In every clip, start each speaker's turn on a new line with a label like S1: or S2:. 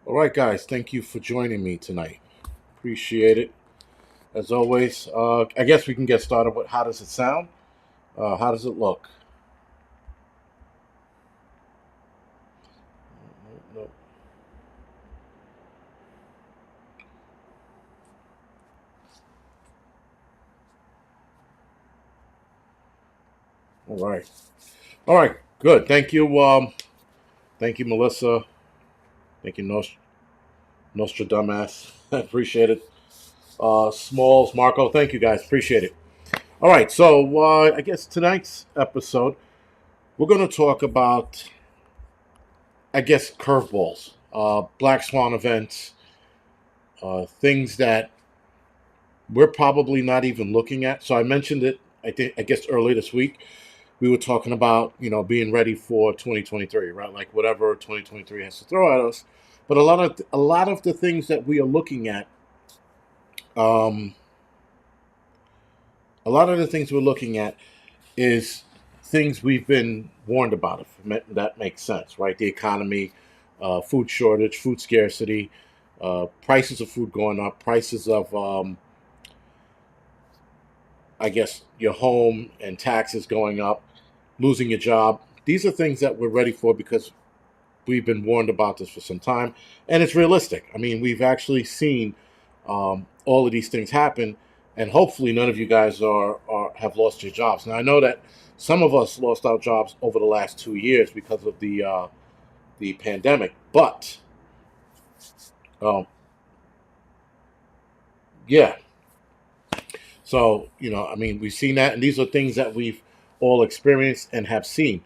S1: All right, guys, thank you for joining me tonight. Appreciate it. As always, I guess we can get started with how does it sound? How does it look? No. All right. All right. Good. Thank you. Thank you, Melissa. Thank you, Nostradamus. I appreciate it. Smalls, Marco. Thank you, guys. Appreciate it. All right. So I guess tonight's episode, we're going to talk about, I guess, curveballs, black swan events, things that we're probably not even looking at. So I mentioned it, I guess earlier this week. We were talking about, being ready for 2023, right? Like whatever 2023 has to throw at us. But a lot of the things that we are looking at, um, a lot of the things we're looking at is things we've been warned about. If that makes sense, right? The economy, food shortage, food scarcity, prices of food going up, prices of I guess your home and taxes going up, losing your job. These are things that we're ready for because we've been warned about this for some time, and it's realistic. I mean, we've actually seen all of these things happen, and hopefully, none of you guys are have lost your jobs. Now, I know that some of us lost our jobs over the last 2 years because of the pandemic, but um, yeah. So I mean, we've seen that, and these are things that we've all experienced and have seen.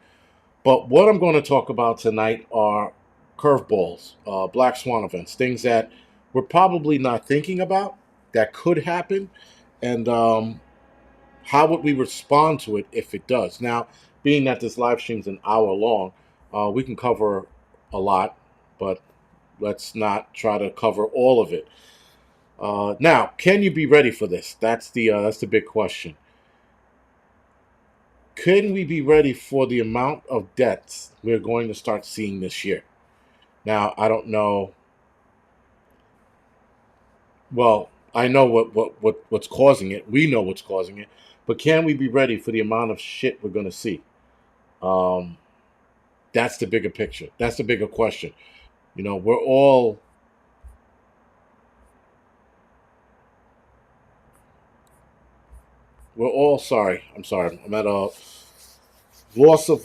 S1: But what I'm going to talk about tonight are curveballs, black swan events, things that we're probably not thinking about that could happen, and how would we respond to it if it does? Now, being that this live stream's an hour long, we can cover a lot, but let's not try to cover all of it. Now, can you be ready for this? That's the big question. Can we be ready for the amount of deaths we're going to start seeing this year? Now, I don't know. Well, I know what's causing it. We know what's causing it, but can we be ready for the amount of shit we're going to see? Um, that's the bigger picture. That's the bigger question. We're all sorry. I'm sorry. I'm at a loss of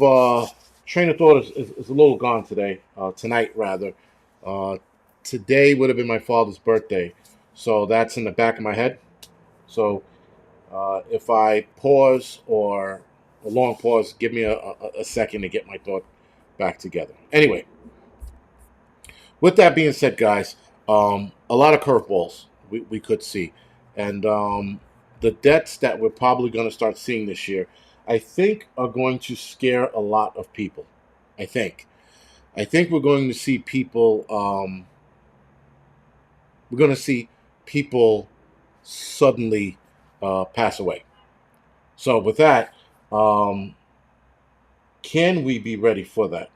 S1: train of thought is a little gone today. Tonight rather. Uh, Today would have been my father's birthday, so that's in the back of my head. So if I pause or a long pause, give me a second to get my thought back together. Anyway, with that being said, guys, a lot of curveballs we could see. And the debts that we're probably going to start seeing this year, I think, are going to scare a lot of people. I think. I think we're going to see people. We're going to see people suddenly pass away. So with that, um, can we be ready for that?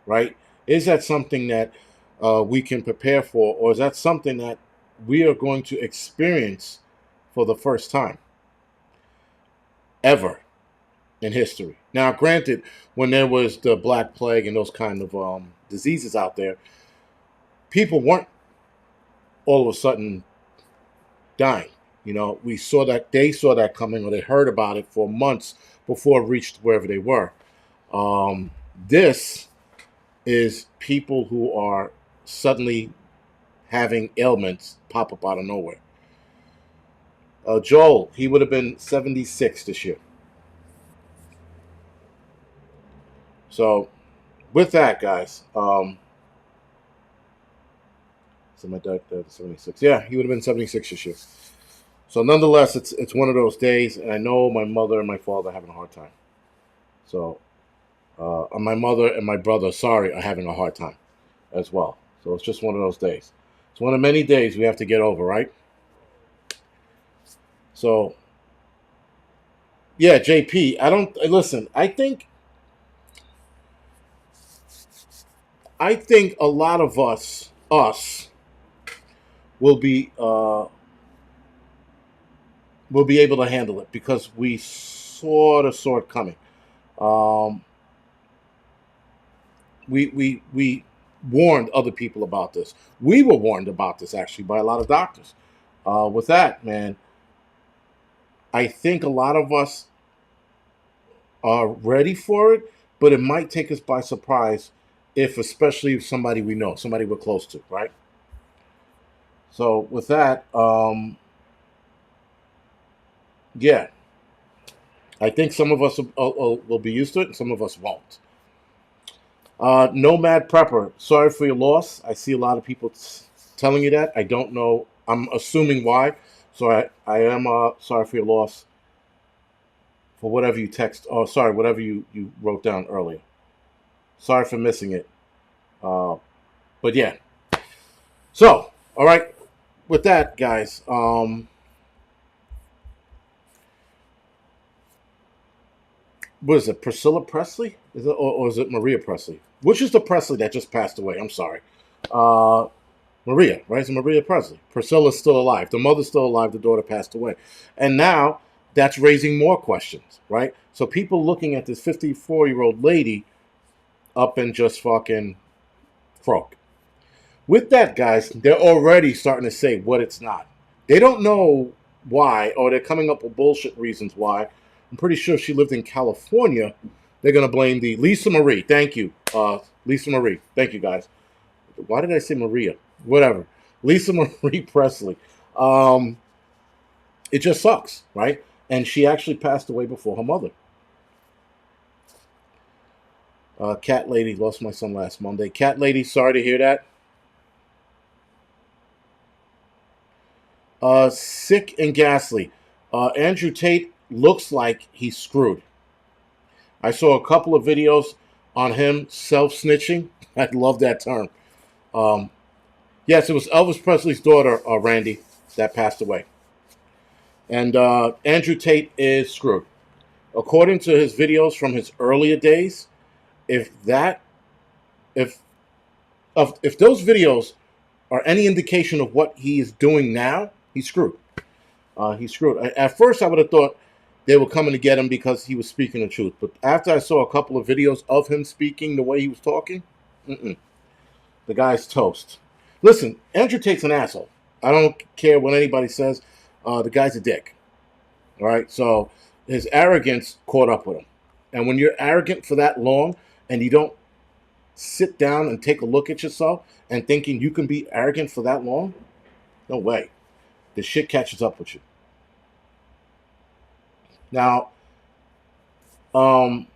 S1: Right? Is that something that we can prepare for, or is that something that we are going to experience for the first time ever in history? Now, granted, when there was the Black Plague and those kind of diseases out there, people weren't all of a sudden dying. We saw that they saw that coming, or they heard about it for months before it reached wherever they were. This is people who are suddenly having ailments pop up out of nowhere. Joel, he would have been 76 this year. So, with that, guys, so my dad 76. Yeah, he would have been 76 this year. So, nonetheless, it's one of those days, and I know my mother and my father are having a hard time. So, my mother and my brother, sorry, are having a hard time as well. So, it's just one of those days. It's one of many days we have to get over, right? So, yeah, JP, I don't listen. I think a lot of us. us will be able to handle it because we sort of saw it coming. Um, we warned other people about this. We were warned about this actually by a lot of doctors. With that, man, I think a lot of us are ready for it, but it might take us by surprise if, especially if somebody we know, somebody we're close to, right? So with that, yeah, I think some of us will be used to it, and some of us won't. Nomad Prepper, sorry for your loss. I see a lot of people telling you that. I don't know. I'm assuming why. So I am sorry for your loss for whatever you text. Oh, sorry, whatever you wrote down earlier. Sorry for missing it. Uh, but yeah. So, all right. With that, guys, what is it? Priscilla Presley? Is it or is it Maria Presley? Which is the Presley that just passed away? I'm sorry. Uh, Maria, right? It's Maria Presley. Priscilla's still alive. The mother's still alive. The daughter passed away. And now that's raising more questions, right? So people looking at this 54-year-old lady up and just fucking croak. With that, guys, they're already starting to say what it's not. They don't know why, or they're coming up with bullshit reasons why. I'm pretty sure if she lived in California, they're going to blame the Lisa Marie. Thank you. Lisa Marie. Thank you, guys. Why did I say Maria? Whatever. Lisa Marie Presley. Um, it just sucks, right? And she actually passed away before her mother. Cat Lady lost my son last Monday. Cat Lady, sorry to hear that. Sick and ghastly. Andrew Tate looks like he's screwed. I saw a couple of videos on him self-snitching. I love that term. Um, yes, it was Elvis Presley's daughter, Randy, that passed away. And Andrew Tate is screwed. According to his videos from his earlier days, if that, if if those videos are any indication of what he is doing now, he's screwed. He's screwed. At first, I would have thought they were coming to get him because he was speaking the truth. But after I saw a couple of videos of him speaking the way he was talking, the guy's toast. Listen, Andrew Tate's an asshole. I don't care what anybody says. The guy's a dick. All right, so his arrogance caught up with him. And when you're arrogant for that long and you don't sit down and take a look at yourself and thinking you can be arrogant for that long, no way. The shit catches up with you. Now, online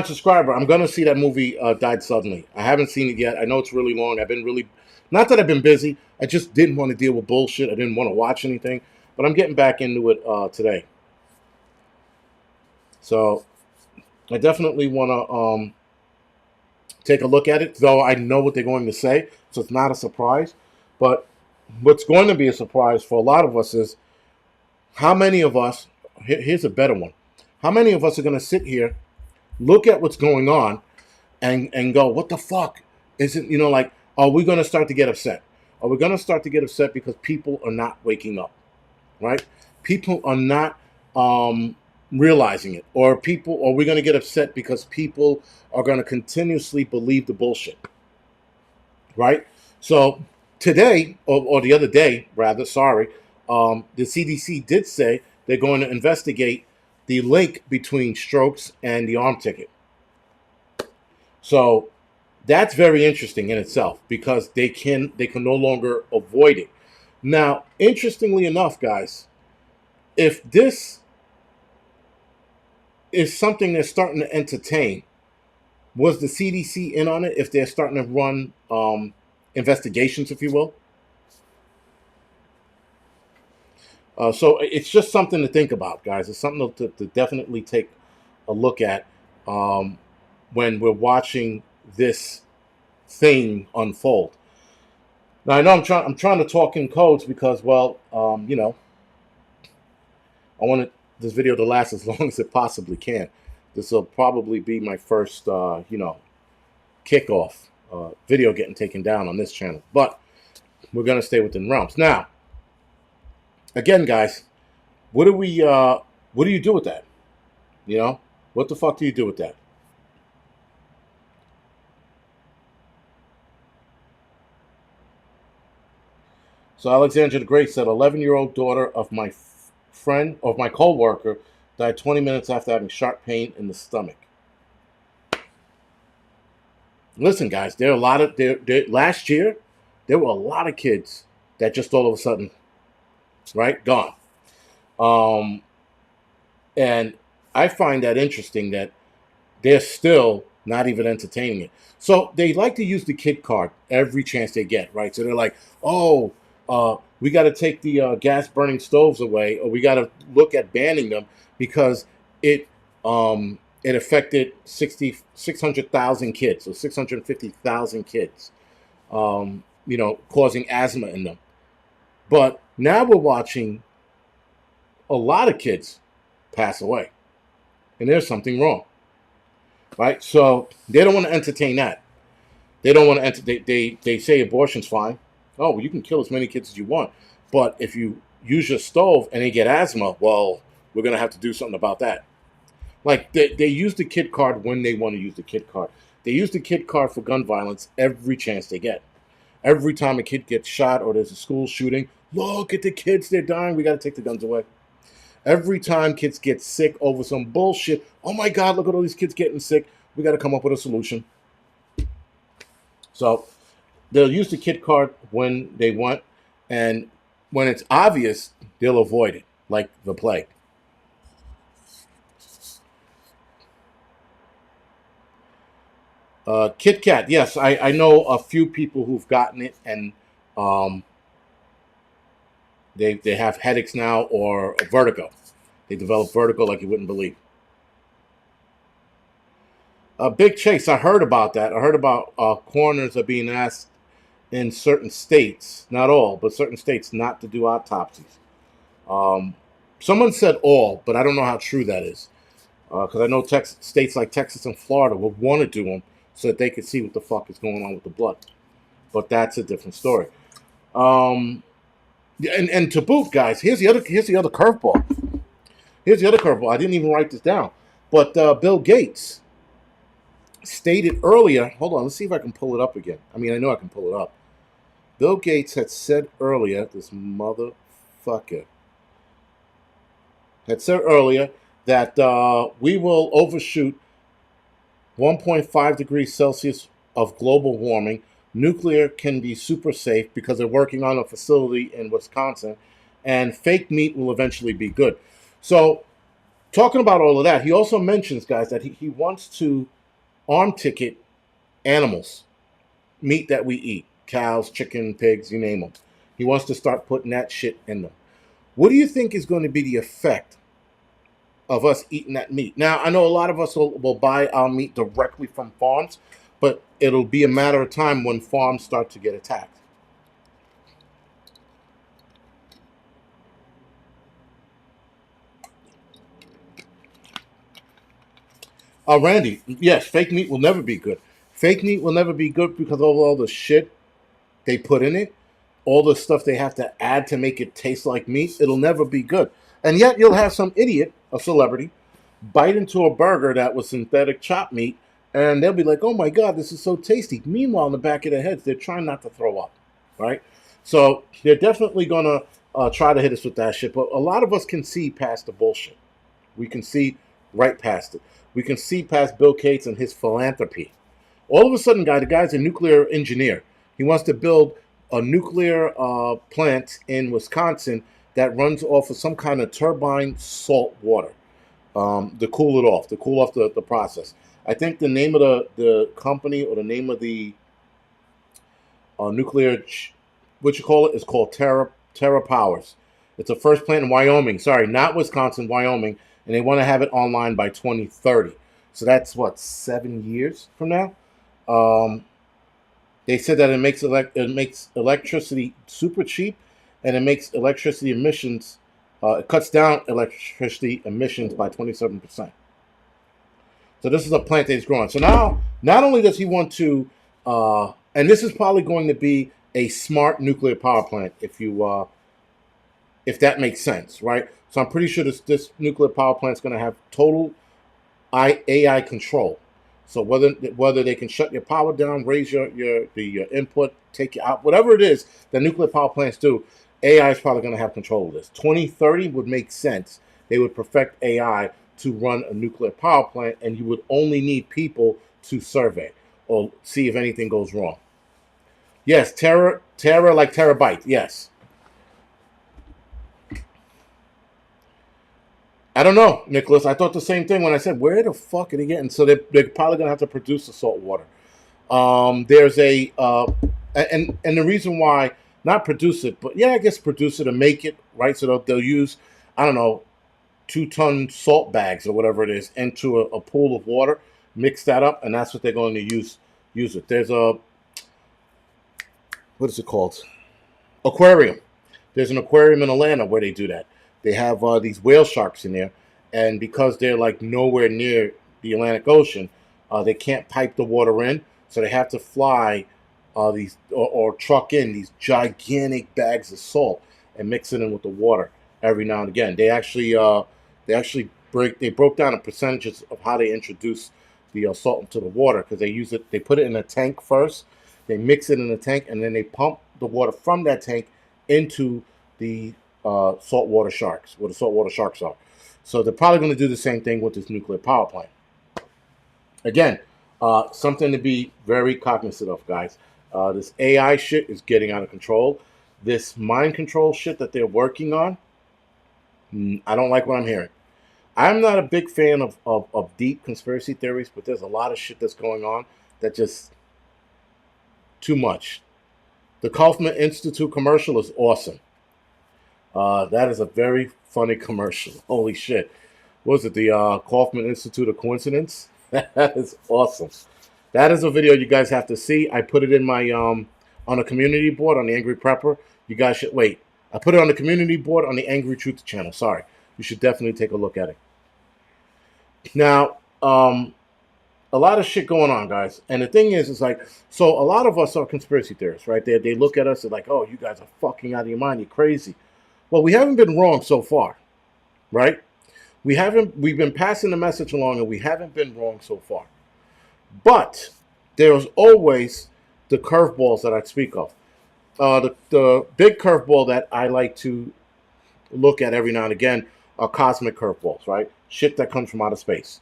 S1: subscriber, I'm gonna see that movie Died Suddenly. I haven't seen it yet. I know it's really long. I've been really, not that I've been busy. I just didn't want to deal with bullshit. I didn't want to watch anything, but I'm getting back into it today. So I definitely want to take a look at it, though I know what they're going to say, so it's not a surprise. But what's going to be a surprise for a lot of us is how many of us, here's a better one, how many of us are going to sit here, look at what's going on, and go, what the fuck? Isn't, like, are we going to start to get upset? Are we going to start to get upset because people are not waking up, right? People are not realizing it. Or are we going to get upset because people are going to continuously believe the bullshit, right? So today, or the other day, rather, sorry, the CDC did say they're going to investigate the link between strokes and the arm ticket. So that's very interesting in itself because they can no longer avoid it. Now, interestingly enough, guys, if this is something they're starting to entertain, was the CDC in on it? If they're starting to run investigations, if you will. So it's just something to think about, guys. It's something to definitely take a look at when we're watching this thing unfold. Now I know I'm trying to talk in codes because, well, I want this video to last as long as it possibly can. This will probably be my first, kickoff video getting taken down on this channel. But we're going to stay within realms. Now, again, guys, what do you do with that? You know, what the fuck do you do with that? So Alexandra the Great said, 11-year-old daughter of my friend, of my co-worker, died 20 minutes after having sharp pain in the stomach. Listen, guys, there are a lot of last year there were a lot of kids that just all of a sudden, right, gone. And I find that interesting that they're still not even entertaining it. So they like to use the kid card every chance they get, right? So they're like, oh, we got to take the gas burning stoves away, or we got to look at banning them because it affected 600,000 kids, or 650,000 kids, causing asthma in them. But now we're watching a lot of kids pass away, and there's something wrong, right? So they don't want to entertain that. They don't want to they say abortion's fine. Oh, well, you can kill as many kids as you want, but if you use your stove and they get asthma, well, we're gonna have to do something about that. Like they use the kid card when they want to use the kid card. They use the kid card for gun violence every chance they get. Every time a kid gets shot or there's a school shooting, look at the kids, they're dying. We got to take the guns away. Every time kids get sick over some bullshit, oh my God, look at all these kids getting sick. We got to come up with a solution. So they'll use the kid card when they want, and when it's obvious, they'll avoid it, like the plague. Kit Kat, yes, I know a few people who've gotten it, and they have headaches now or vertigo. They develop vertigo like you wouldn't believe. Big Chase, I heard about that. I heard about coroners are being asked in certain states, not all, but certain states, not to do autopsies. Someone said all, but I don't know how true that is. Because I know states like Texas and Florida would want to do them so that they could see what the fuck is going on with the blood. But that's a different story. And to boot, guys, here's the other curveball. Here's the other curveball. I didn't even write this down. But Bill Gates stated earlier, hold on, let's see if I can pull it up again. I mean, I know I can pull it up. Bill Gates had said earlier, this motherfucker had said earlier that we will overshoot 1.5 degrees Celsius of global warming. Nuclear can be super safe because they're working on a facility in Wisconsin, and fake meat will eventually be good. So, talking about all of that, he also mentions, guys, that he wants to arm ticket animals, meat that we eat, cows, chicken, pigs, you name them. He wants to start putting that shit in them. What do you think is going to be the effect of us eating that meat? Now, I know a lot of us will buy our meat directly from farms, but it'll be a matter of time when farms start to get attacked. Randy, yes, fake meat will never be good. Fake meat will never be good because of all the shit they put in it, all the stuff they have to add to make it taste like meat. It'll never be good. And yet you'll have some idiot, a celebrity, bite into a burger that was synthetic chopped meat, and they'll be like, oh my God, this is so tasty. Meanwhile, in the back of their heads, they're trying not to throw up, right? So they're definitely going to try to hit us with that shit. But a lot of us can see past the bullshit. We can see right past it. We can see past Bill Gates and his philanthropy. All of a sudden, the guy's a nuclear engineer. He wants to build a nuclear plant in Wisconsin that runs off of some kind of turbine salt water to cool it off, the process. I think the name of the company, or the name of the nuclear, what you call it, is called Terra Powers. It's a first plant in Wyoming. Sorry, not Wisconsin, Wyoming. And they want to have it online by 2030. So that's, what, 7 years from now? They said that it makes electricity super cheap, and it makes electricity emissions, it cuts down electricity emissions by 27%. So this is a plant that he's growing. So now, not only does he want to And this is probably going to be a smart nuclear power plant, if that makes sense, right? So I'm pretty sure this nuclear power plant is going to have total AI control. So whether they can shut your power down, raise your input, take you out, whatever it is that nuclear power plants do, AI is probably going to have control of this. 2030 would make sense. They would perfect AI to run a nuclear power plant, and you would only need people to survey or see if anything goes wrong. Yes, Terra like terabyte. Yes. I don't know, Nicholas. I thought the same thing when I said, where the fuck are they getting? So they're probably going to have to produce the salt water. There's and the reason why, not produce it, but yeah, I guess produce it and make it, right? So they'll use, I don't know, 2-ton salt bags or whatever it is into a pool of water, mix that up, and that's what they're going to use it. There's what is it called? Aquarium. There's an aquarium in Atlanta where they do that. They have these whale sharks in there, and because they're like nowhere near the Atlantic Ocean, they can't pipe the water in, so they have to fly these or truck in these gigantic bags of salt and mix it in with the water every now and again. They broke down the percentages of how they introduce the salt into the water, because they use it. They put it in a tank first, they mix it in a tank, and then they pump the water from that tank into the saltwater sharks, where the saltwater sharks are. So they're probably going to do the same thing with this nuclear power plant. Again, something to be very cognizant of, guys. This AI shit is getting out of control. This mind control shit that they're working on, I don't like what I'm hearing. I'm not a big fan of deep conspiracy theories, but there's a lot of shit that's going on that just too much. The Kaufman Institute commercial is awesome. That is a very funny commercial. Holy shit. What was it? The Kaufman Institute of Coincidence? That is awesome. That is a video you guys have to see. I put it in my on a community board on the Angryprepper. You guys should wait. I put it on the community board on the Angry Truth channel. Sorry. You should definitely take a look at it. Now, a lot of shit going on, guys. And the thing is like, so a lot of us are conspiracy theorists, right? They look at us and like, oh, you guys are fucking out of your mind. You're crazy. Well, we haven't been wrong so far, right? We've been passing the message along, and we haven't been wrong so far. But there's always the curveballs that I speak of. The big curveball that I like to look at every now and again are cosmic curveballs, right? Shit that comes from outer space.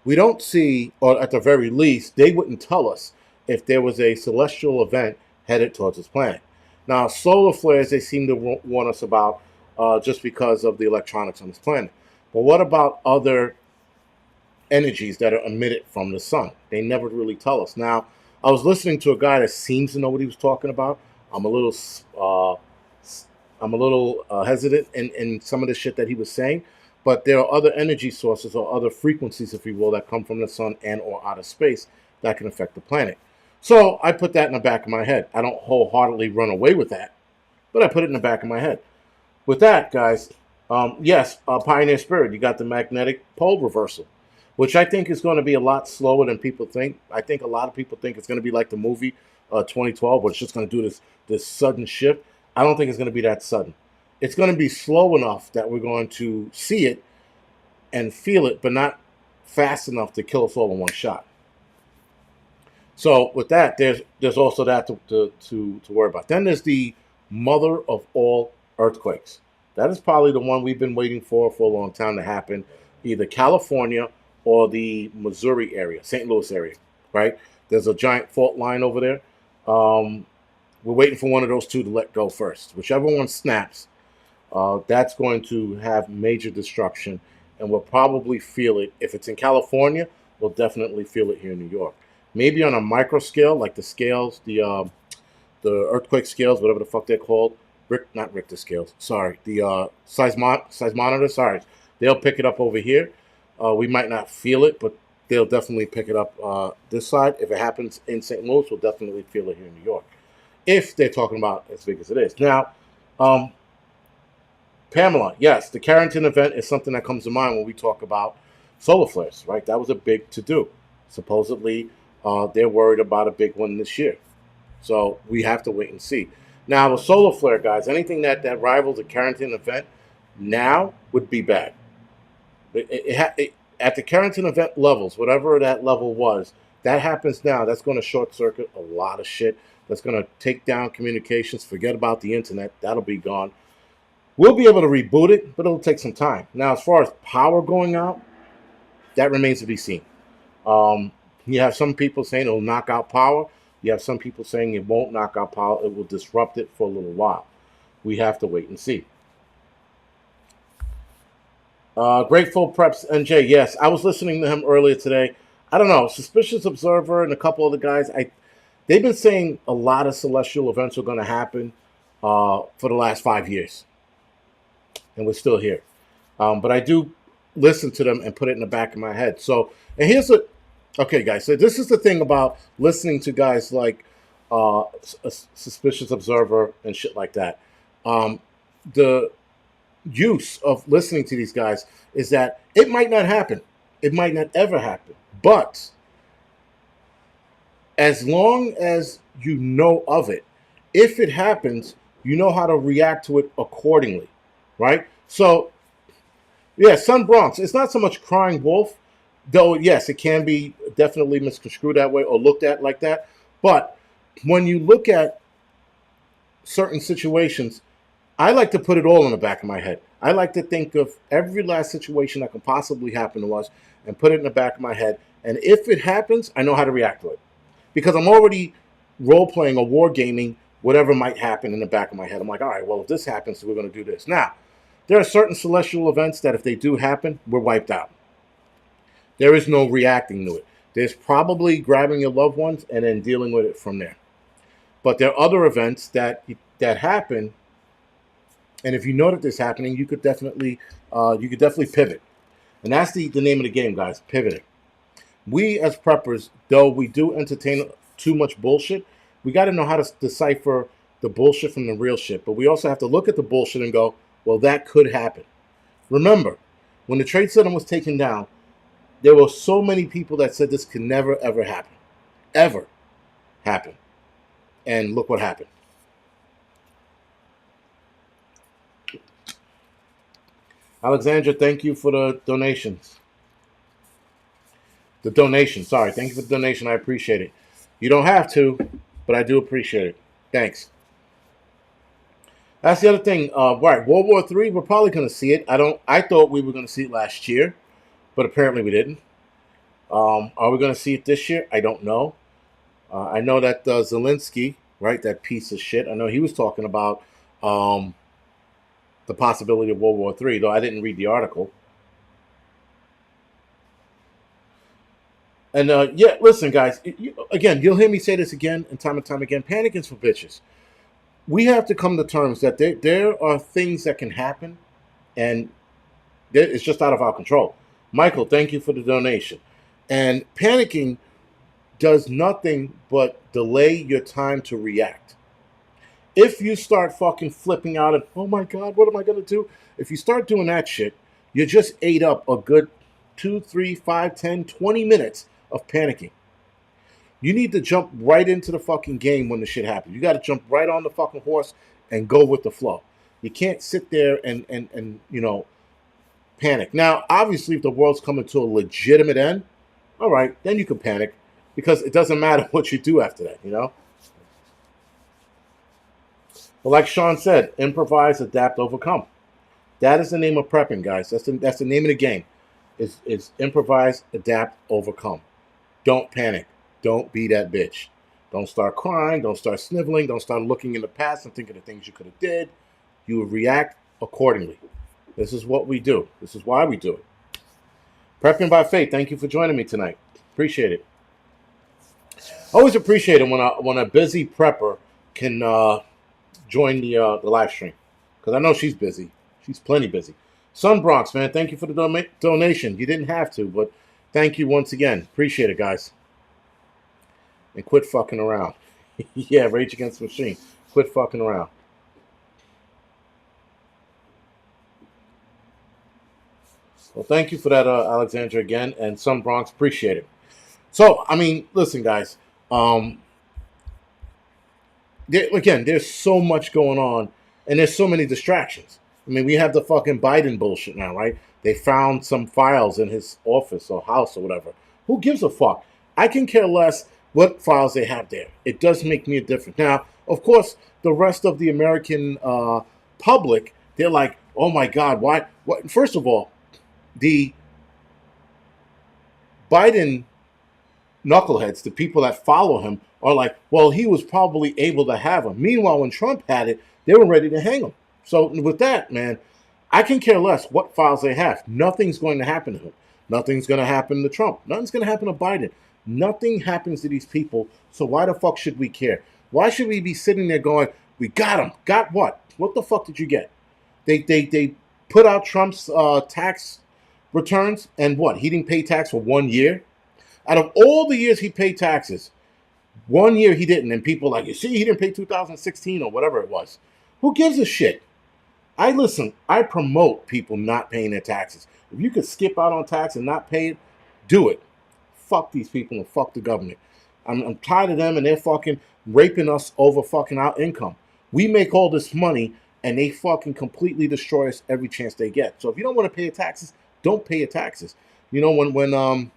S1: We don't see, or at the very least, they wouldn't tell us if there was a celestial event headed towards this planet. Now, solar flares, they seem to warn us about just because of the electronics on this planet. But what about other energies that are emitted from the sun? They never really tell us. Now, I was listening to a guy that seems to know what he was talking about. I'm a little hesitant in some of the shit that he was saying. But there are other energy sources or other frequencies, if you will, that come from the sun and or outer space that can affect the planet. So I put that in the back of my head. I don't wholeheartedly run away with that, but I put it in the back of my head. With that, guys, yes, Pioneer Spirit, you got the magnetic pole reversal, which I think is going to be a lot slower than people think. I think a lot of people think it's going to be like the movie 2012, where it's just going to do this sudden shift. I don't think it's going to be that sudden. It's going to be slow enough that we're going to see it and feel it, but not fast enough to kill us all in one shot. So with that, there's also that to worry about. Then there's the mother of all earthquakes. That is probably the one we've been waiting for a long time to happen, either California or the Missouri area, St. Louis area, right? There's a giant fault line over there. We're waiting for one of those two to let go first. Whichever one snaps, that's going to have major destruction, and we'll probably feel it. If it's in California, we'll definitely feel it here in New York. Maybe on a micro scale, like the scales, the earthquake scales, whatever the fuck they're called. Not Richter scales. Sorry, the seismometer. Sorry, they'll pick it up over here. We might not feel it, but they'll definitely pick it up this side. If it happens in St. Louis, we'll definitely feel it here in New York. If they're talking about as big as it is. Now, Pamela, yes, the Carrington event is something that comes to mind when we talk about solar flares, right? That was a big to-do. Supposedly, they're worried about a big one this year. So we have to wait and see. Now, the solar flare, guys, anything that rivals a Carrington event now would be bad. At the Carrington event levels, whatever that level was, that happens now. That's going to short circuit a lot of shit. That's going to take down communications. Forget about the internet. That'll be gone. We'll be able to reboot it, but it'll take some time. Now, as far as power going out, that remains to be seen. You have some people saying it'll knock out power. You have some people saying it won't knock out power. It will disrupt it for a little while. We have to wait and see. Grateful Preps NJ. Yes, I was listening to him earlier today. I don't know. Suspicious Observer and a couple other guys. They've been saying a lot of celestial events are going to happen for the last 5 years, and we're still here. But I do listen to them and put it in the back of my head. So, and here's a okay, guys. So this is the thing about listening to guys like a Suspicious Observer and shit like that. The use of listening to these guys is that it might not happen. It might not ever happen. But as long as you know of it, if it happens, you know how to react to it accordingly, right? So, yeah, Sun Bronx. It's not so much crying wolf, though. Yes, it can be definitely misconstrued that way or looked at like that. But when you look at certain situations, I like to put it all in the back of my head. I like to think of every last situation that can possibly happen to us and put it in the back of my head. And if it happens, I know how to react to it. Because I'm already role playing or war gaming whatever might happen in the back of my head. I'm like, all right, well, if this happens, we're going to do this. Now, there are certain celestial events that if they do happen, we're wiped out. There is no reacting to it. There's probably grabbing your loved ones and then dealing with it from there. But there are other events that happen, and if you know that this is happening, you could definitely pivot. And that's the name of the game, guys, pivoting. We as preppers, though we do entertain too much bullshit, we got to know how to decipher the bullshit from the real shit. But we also have to look at the bullshit and go, well, that could happen. Remember, when the Trade Center was taken down, there were so many people that said this could never, ever happen. Ever happen. And look what happened. Alexandra, thank you for the donations. The donation, sorry. Thank you for the donation. I appreciate it. You don't have to, but I do appreciate it. Thanks. That's the other thing. Right, World War III, we're probably going to see it. I thought we were going to see it last year, but apparently we didn't. Are we going to see it this year? I don't know. I know that Zelensky, right, that piece of shit, I know he was talking about the possibility of World War III, though I didn't read the article. And yeah, listen, guys. Again, you'll hear me say this again and time again. Panicking for bitches. We have to come to terms that there are things that can happen, and it's just out of our control. Michael, thank you for the donation. And panicking does nothing but delay your time to react. If you start fucking flipping out and, oh my God, what am I going to do? If you start doing that shit, you just ate up a good 2, 3, 5, 10, 20 minutes of panicking. You need to jump right into the fucking game when the shit happens. You got to jump right on the fucking horse and go with the flow. You can't sit there and panic. Now, obviously, if the world's coming to a legitimate end, all right, then you can panic because it doesn't matter what you do after that, But like Sean said, improvise, adapt, overcome. That is the name of prepping, guys. That's the name of the game. Is improvise, adapt, overcome. Don't panic. Don't be that bitch. Don't start crying. Don't start sniveling. Don't start looking in the past and thinking of things you could have did. You will react accordingly. This is what we do. This is why we do it. Prepping by Faith. Thank you for joining me tonight. Appreciate it. Always appreciate it when a busy prepper can join the live stream, because I know she's busy. She's plenty busy. Sun Bronx, man, thank you for the donation. You didn't have to, but thank you once again. Appreciate it, guys. And quit fucking around. Yeah, Rage Against the Machine. Quit fucking around. Well, thank you for that, Alexandra, again. And Sun Bronx, appreciate it. So I mean, listen, guys. Um, again, there's so much going on, and there's so many distractions. I mean, we have the fucking Biden bullshit now, right? They found some files in his office or house or whatever. Who gives a fuck? I can care less what files they have there. It does make me a difference. Now, of course, the rest of the American public, they're like, oh my God, why? What? First of all, the Biden knuckleheads, the people that follow him, are like, well, he was probably able to have him. Meanwhile, when Trump had it, they were ready to hang him. So with that, man, I can care less what files they have. Nothing's going to happen to him. Nothing's going to happen to Trump. Nothing's going to happen to Biden. Nothing happens to these people. So why the fuck should we care? Why should we be sitting there going, we got him? Got what? What the fuck did you get? They put out Trump's tax returns, and what? He didn't pay tax for 1 year. Out of all the years he paid taxes, 1 year he didn't. And people are like, you see, he didn't pay 2016 or whatever it was. Who gives a shit? I promote people not paying their taxes. If you could skip out on tax and not pay it, do it. Fuck these people and fuck the government. I'm tired of them and they're fucking raping us over fucking our income. We make all this money and they fucking completely destroy us every chance they get. So if you don't want to pay your taxes, don't pay your taxes. You know, when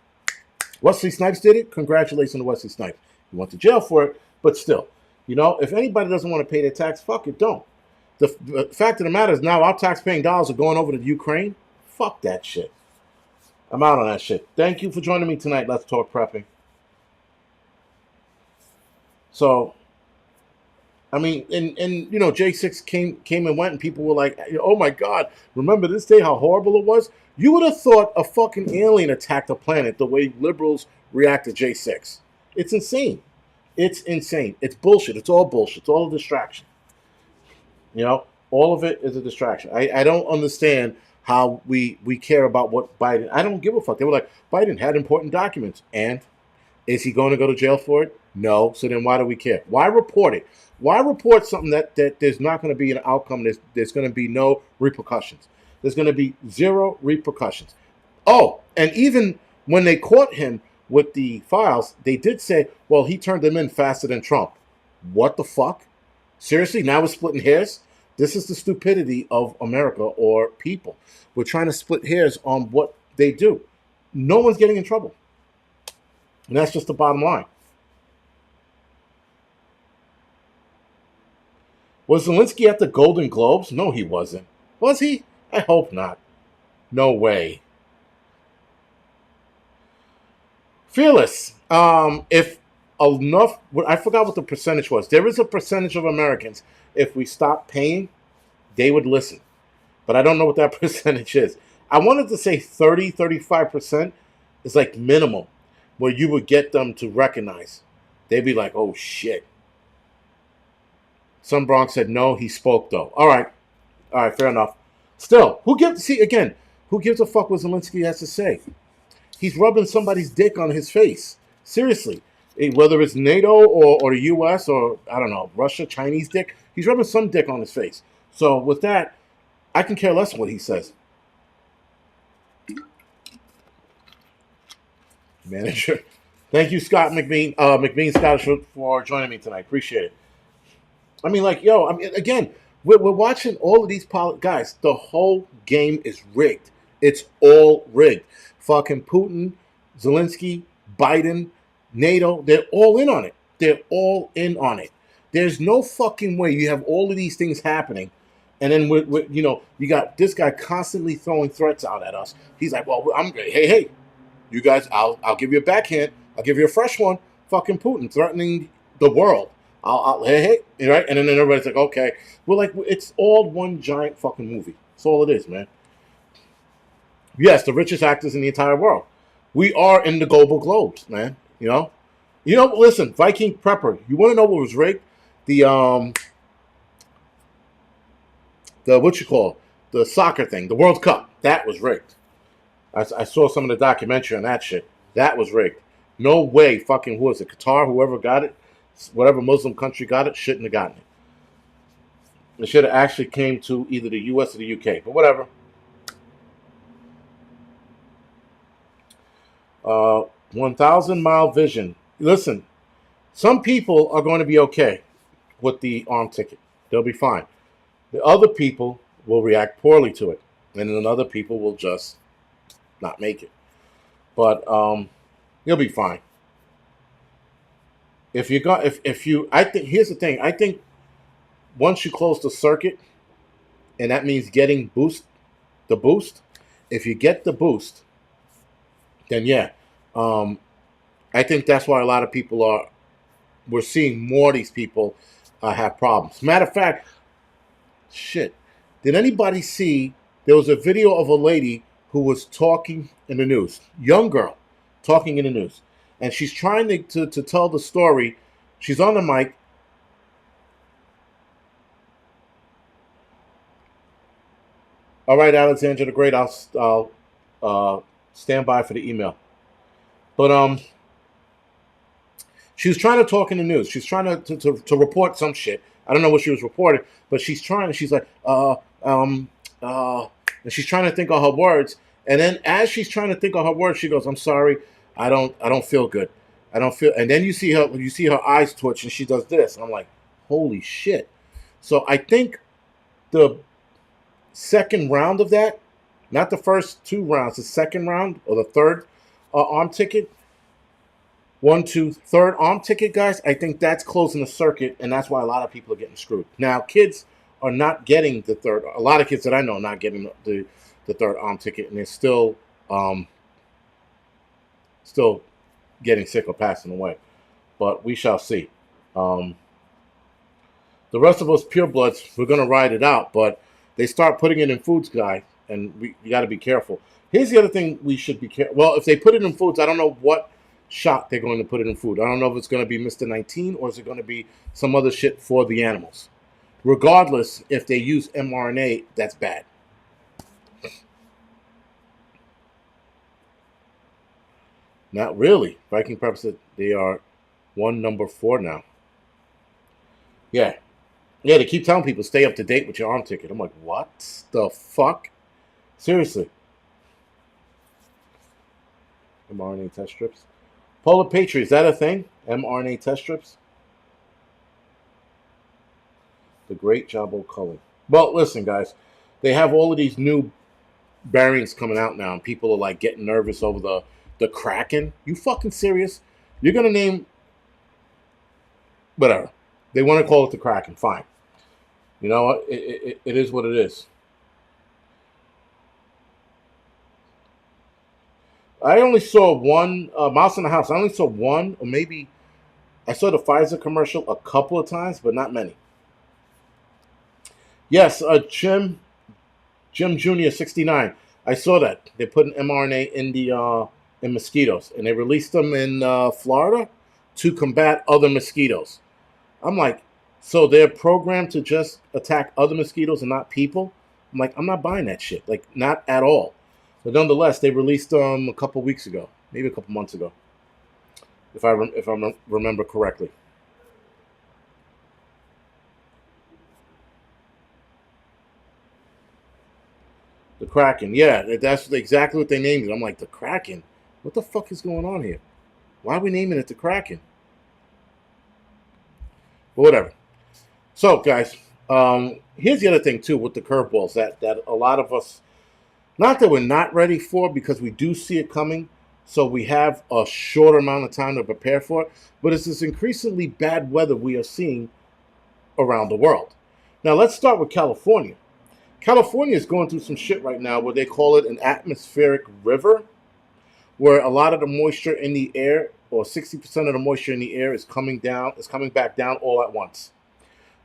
S1: Wesley Snipes did it, congratulations to Wesley Snipes. He went to jail for it, but still, you know, if anybody doesn't want to pay their tax, fuck it, don't. The fact of the matter is now our tax-paying dollars are going over to Ukraine. Fuck that shit. I'm out on that shit. Thank you for joining me tonight. Let's talk prepping. So, I mean, and you know, J6 came and went, and people were like, "Oh my God, remember this day? How horrible it was." You would have thought a fucking alien attacked the planet the way liberals react to J6. It's insane. It's insane. It's bullshit. It's all bullshit. It's all a distraction. You know, all of it is a distraction. I don't understand how we care about what Biden. I don't give a fuck. They were like, Biden had important documents, and is he going to go to jail for it? No. So then why do we care? Why report it? Why report something that there's not going to be an outcome? There's going to be no repercussions. There's going to be zero repercussions. Oh, and even when they caught him with the files, they did say, well, he turned them in faster than Trump. What the fuck? Seriously? Now we're splitting hairs? This is the stupidity of America or people. We're trying to split hairs on what they do. No one's getting in trouble. And that's just the bottom line. Was Zelensky at the Golden Globes? No, he wasn't. Was he? I hope not. No way. Fearless. If enough, I forgot what the percentage was. There is a percentage of Americans, if we stop paying, they would listen. But I don't know what that percentage is. I wanted to say 30, 35% is like minimum where you would get them to recognize. They'd be like, oh shit. Some Bronx said, no, he spoke though. All right, fair enough. Still, who gives a fuck what Zelensky has to say? He's rubbing somebody's dick on his face. Seriously. Whether it's NATO or the US or, I don't know, Russia, Chinese dick, he's rubbing some dick on his face. So with that, I can care less what he says. Manager. Thank you, Scott McBean Scottish, for joining me tonight. Appreciate it. I mean, like, yo, I mean, again, we're watching all of these guys. The whole game is rigged. It's all rigged. Fucking Putin, Zelensky, Biden, NATO, they're all in on it. They're all in on it. There's no fucking way you have all of these things happening, and then you know, you got this guy constantly throwing threats out at us. He's like, well, hey, you guys, I'll give you a backhand. I'll give you a fresh one. Fucking Putin threatening the world. Hey, right? And then everybody's like, okay. We're like, it's all one giant fucking movie. That's all it is, man. Yes, the richest actors in the entire world. We are in the global globes, man. You know? Listen, Viking Prepper, you want to know what was rigged? The the soccer thing, the World Cup, that was rigged. I saw some of the documentary on that shit. That was rigged. No way fucking, who was it, Qatar, whoever got it, whatever Muslim country got it, shouldn't have gotten it. It should have actually came to either the US or the UK, but whatever. 1,000-mile vision. Listen, some people are going to be okay with the arm ticket. They'll be fine. The other people will react poorly to it, and then other people will just not make it. But you'll be fine. If you got, if you, I think here's the thing. I think once you close the circuit, and that means getting the boost. If you get the boost, then yeah, um, I think that's why a lot of people are. We're seeing more of these people have problems. Matter of fact, shit. Did anybody see? There was a video of a lady who was talking in the news, young girl, talking in the news, and she's trying to tell the story. She's on the mic. All right, Alexandra the Great. I'll stand by for the email. But she was trying to talk in the news. She's trying to report some shit. I don't know what she was reporting, but she's trying. She's like, and she's trying to think of her words. And then as she's trying to think of her words, she goes, "I'm sorry, I don't feel good. I don't feel." And then you see her eyes twitch, and she does this. And I'm like, holy shit. So I think the second round of that, not the first two rounds, the second round or the third arm ticket, third arm ticket, guys. I think that's closing the circuit, and that's why a lot of people are getting screwed. Now, kids are not getting the third. A lot of kids that I know are not getting the third arm ticket, and they're still still getting sick or passing away. But we shall see. The rest of us purebloods, we're gonna ride it out, but they start putting it in foods, guys, and we got to be careful. Here's the other thing we should be careful. Well, if they put it in foods, I don't know what shot they're going to put it in food. I don't know if it's going to be Mr. 19 or is it going to be some other shit for the animals. Regardless, if they use mRNA, that's bad. Not really. Viking Prep said they are number 4 now. Yeah. Yeah, they keep telling people stay up to date with your arm ticket. I'm like, what the fuck? Seriously. mRNA test strips. Polar Patriot, is that a thing? mRNA test strips? The Great Jabbo Cullen. Well, listen, guys. They have all of these new variants coming out now, and people are like getting nervous over the Kraken. You fucking serious? You're going to name... Whatever. They want to call it the Kraken. Fine. You know what? It is what it is. I only saw one Mouse in the House. I only saw one, or maybe I saw the Pfizer commercial a couple of times, but not many. Yes, Jim Jr. 69. I saw that they put an mRNA in the in mosquitoes, and they released them in Florida to combat other mosquitoes. I'm like, so they're programmed to just attack other mosquitoes and not people? I'm like, I'm not buying that shit. Like, not at all. But nonetheless, they released them a couple weeks ago, maybe a couple months ago, if I remember correctly. The Kraken, yeah, that's exactly what they named it. I'm like, the Kraken? What the fuck is going on here? Why are we naming it the Kraken? But whatever. So, guys, here's the other thing, too, with the curveballs that a lot of us, not that we're not ready for, because we do see it coming, so we have a short amount of time to prepare for it, but it's this increasingly bad weather we are seeing around the world. Now, let's start with California. California is going through some shit right now where they call it an atmospheric river, where a lot of the moisture in the air, or 60% of the moisture in the air, is coming back down all at once.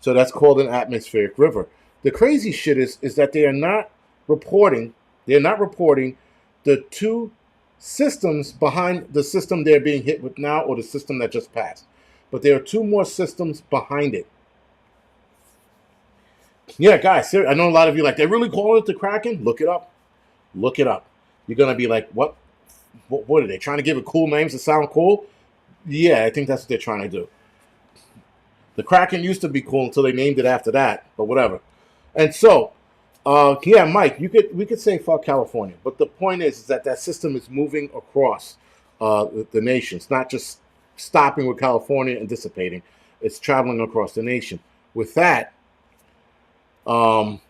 S1: So that's called an atmospheric river. The crazy shit is that they're not reporting the two systems behind the system they're being hit with now, or the system that just passed. But there are two more systems behind it. Yeah, guys, I know a lot of you like, they're really calling it the Kraken? Look it up. Look it up. You're going to be like, what are they trying to give it cool names to sound cool? Yeah, I think that's what they're trying to do. The Kraken used to be cool until they named it after that, but whatever. And so, yeah, Mike, we could say fuck California, but the point is that system is moving across the nation. It's not just stopping with California and dissipating. It's traveling across the nation. With that, um,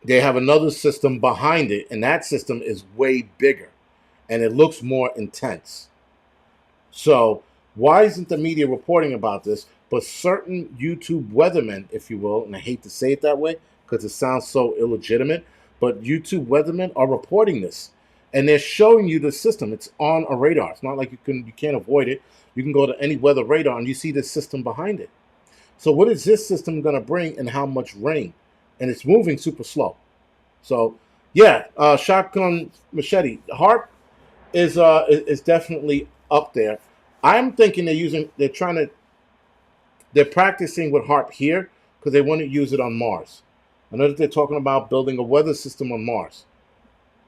S1: they have another system behind it, and that system is way bigger, and it looks more intense. So why isn't the media reporting about this? But certain YouTube weathermen, if you will, and I hate to say it that way because it sounds so illegitimate, but YouTube weathermen are reporting this, and they're showing you the system. It's on a radar. It's not like you can't avoid it. You can go to any weather radar and you see the system behind it. So what is this system going to bring, and how much rain? And it's moving super slow. So yeah, shotgun machete. Harp is definitely up there. I'm thinking they're practicing with HARP here because they want to use it on Mars. I know that they're talking about building a weather system on Mars.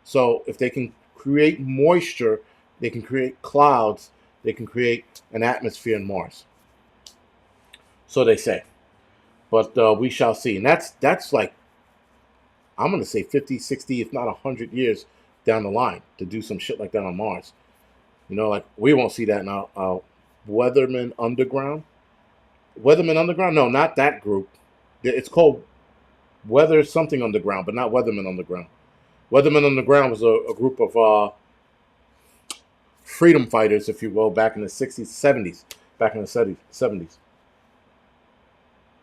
S1: So if they can create moisture, they can create clouds, they can create an atmosphere on Mars. So they say. But we shall see. And that's like, I'm going to say 50, 60, if not 100 years down the line to do some shit like that on Mars. You know, like we won't see that now. Weatherman Underground. Weatherman Underground? No, not that group. It's called Weather something Underground, but not Weatherman Underground. Weatherman Underground was a group of freedom fighters, if you will, back in the 60s, 70s. Back in the 70s.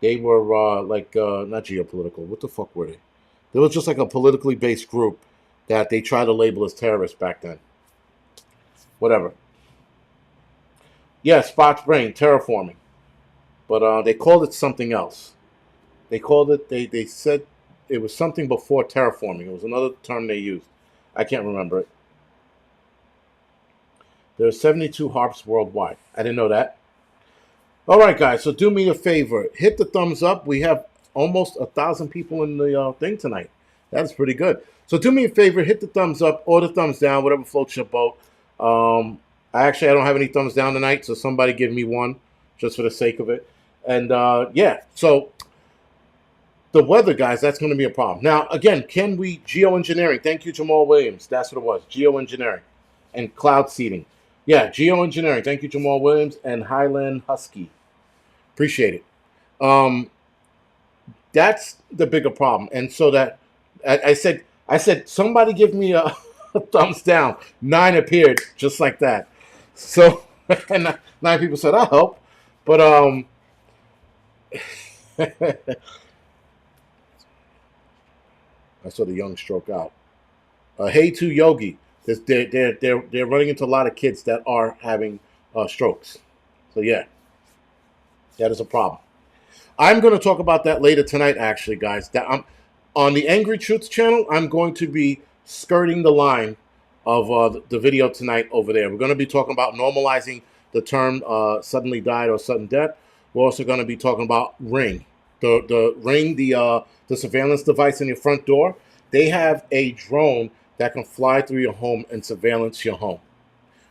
S1: They were not geopolitical. What the fuck were they? They was just like a politically based group that they tried to label as terrorists back then. Whatever. Yeah, Spock's brain, terraforming. But they called it something else. They said it was something before terraforming. It was another term they used. I can't remember it. There are 72 harps worldwide. I didn't know that. All right, guys. So do me a favor. Hit the thumbs up. We have almost 1,000 people in the thing tonight. That's pretty good. So do me a favor. Hit the thumbs up or the thumbs down, whatever floats your boat. I don't have any thumbs down tonight, so somebody give me one just for the sake of it. And yeah, so the weather, guys, that's going to be a problem. Now, again, can we geoengineering? Thank you, Jamal Williams. That's what it was, geoengineering and cloud seeding. Yeah, geoengineering. Thank you, Jamal Williams and Highland Husky. Appreciate it. That's the bigger problem. And so that I said, somebody give me a thumbs down. 9 appeared just like that. So and 9 people said, I'll help. But I saw the young stroke out. Hey to Yogi. They're running into a lot of kids that are having strokes. So yeah, that is a problem. I'm going to talk about that later tonight, actually, guys. That I'm on the Angry Truths channel. I'm going to be skirting the line of the video tonight over there. We're going to be talking about normalizing the term suddenly died or sudden death. We're also going to be talking about Ring. The Ring, the surveillance device in your front door. They have a drone that can fly through your home and surveillance your home.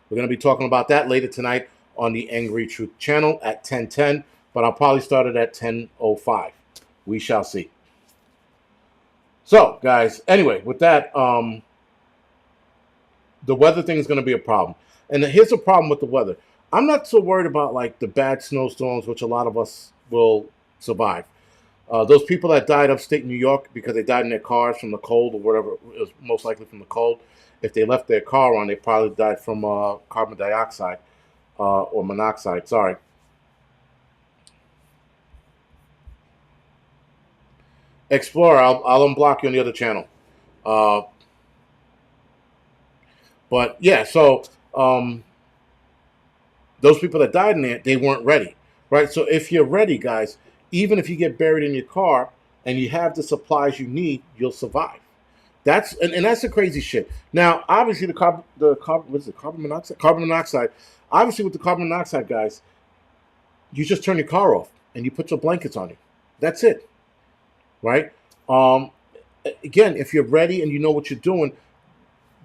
S1: We're going to be talking about that later tonight on the Angry Truth channel at 10:10, but I'll probably start it at 10:05. We shall see. So, guys, anyway, with that, the weather thing is going to be a problem. And here's the problem with the weather. I'm not so worried about like the bad snowstorms, which a lot of us will survive. Those people that died upstate New York because they died in their cars from the cold or whatever, it was most likely from the cold. If they left their car on, they probably died from carbon dioxide or monoxide. Sorry. Explorer, I'll unblock you on the other channel. But yeah, so those people that died in there, they weren't ready, right? So if you're ready, guys, even if you get buried in your car and you have the supplies you need, you'll survive. That's the crazy shit. Now, obviously, carbon monoxide? Carbon monoxide. Obviously, with the carbon monoxide, guys, you just turn your car off and you put your blankets on you. That's it, right? Again, if you're ready and you know what you're doing,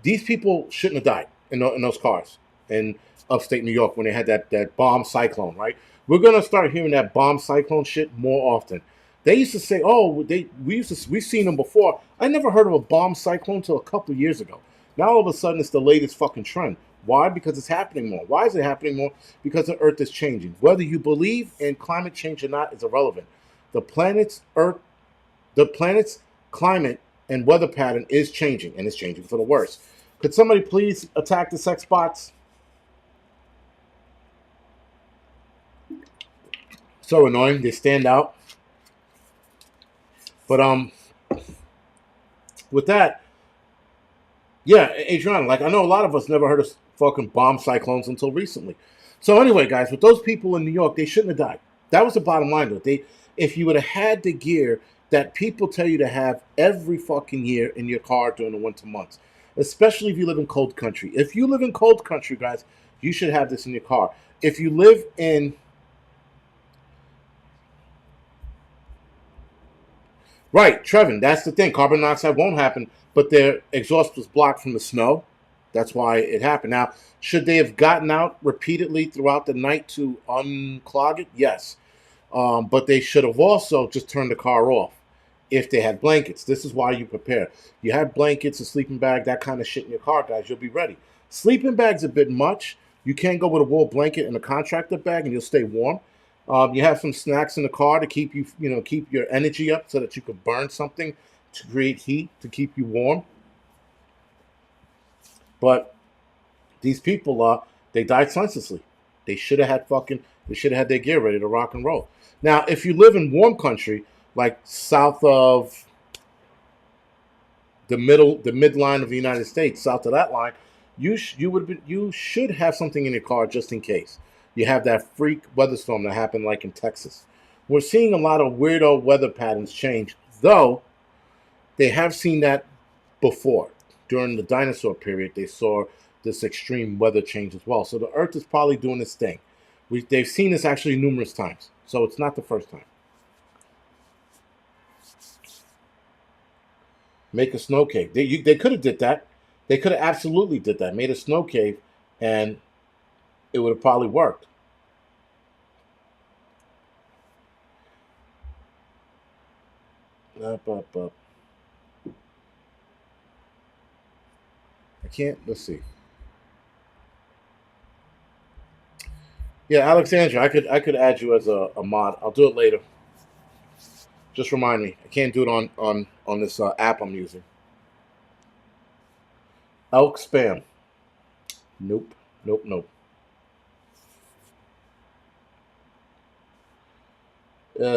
S1: these people shouldn't have died in those cars in upstate New York when they had that bomb cyclone, right? We're gonna start hearing that bomb cyclone shit more often. They used to say, "Oh, we've seen them before." I never heard of a bomb cyclone until a couple of years ago. Now all of a sudden it's the latest fucking trend. Why? Because it's happening more. Why is it happening more? Because the Earth is changing. Whether you believe in climate change or not is irrelevant. The planet's Earth, the planet's climate and weather pattern is changing, and it's changing for the worse. Could somebody please attack the sex bots? So annoying. They stand out. But with that, yeah, Adriana, like I know a lot of us never heard of fucking bomb cyclones until recently. So anyway, guys, with those people in New York, they shouldn't have died. That was the bottom line. Though if you would have had the gear that people tell you to have every fucking year in your car during the winter months, especially if you live in cold country. If you live in cold country, guys, you should have this in your car. If you live in right, Trevin, that's the thing. Carbon monoxide won't happen, but their exhaust was blocked from the snow. That's why it happened. Now, should they have gotten out repeatedly throughout the night to unclog it? Yes. But they should have also just turned the car off if they had blankets. This is why you prepare. You have blankets, a sleeping bag, that kind of shit in your car, guys. You'll be ready. Sleeping bag's a bit much. You can't go with a wool blanket and a contractor bag, and you'll stay warm. You have some snacks in the car to keep you, keep your energy up so that you could burn something to create heat to keep you warm. But these people, they died senselessly. They should have had their gear ready to rock and roll. Now, if you live in warm country, like south of the midline of the United States, south of that line, you should have something in your car just in case. You have that freak weather storm that happened like in Texas. We're seeing a lot of weirdo weather patterns change, though they have seen that before. During the dinosaur period, they saw this extreme weather change as well. So the Earth is probably doing this thing. They've seen this actually numerous times, so it's not the first time. Make a snow cave. They could have did that. They could have absolutely did that. Made a snow cave, and it would have probably worked. Up, up, up. I can't. Let's see. Yeah, Alexandra, I could add you as a mod. I'll do it later. Just remind me. I can't do it on this app I'm using. Elk spam. Nope. Nope. Nope.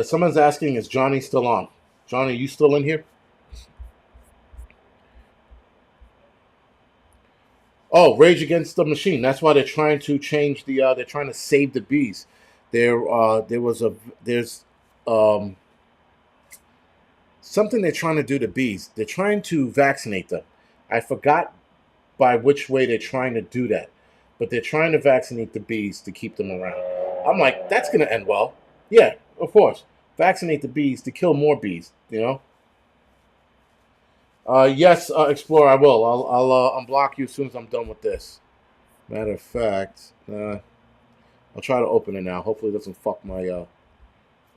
S1: Someone's asking, is Johnny still on? Johnny, are you still in here? Oh, Rage Against the Machine. That's why they're trying to change the. They're trying to save the bees. There was a. There's um, something they're trying to do to bees. They're trying to vaccinate them. I forgot by which way they're trying to do that, but they're trying to vaccinate the bees to keep them around. I'm like, that's gonna end well. Yeah, of course. Vaccinate the bees to kill more bees. Yes, Explorer, I will. I'll unblock you as soon as I'm done with this. Matter of fact, I'll try to open it now. Hopefully, it doesn't fuck my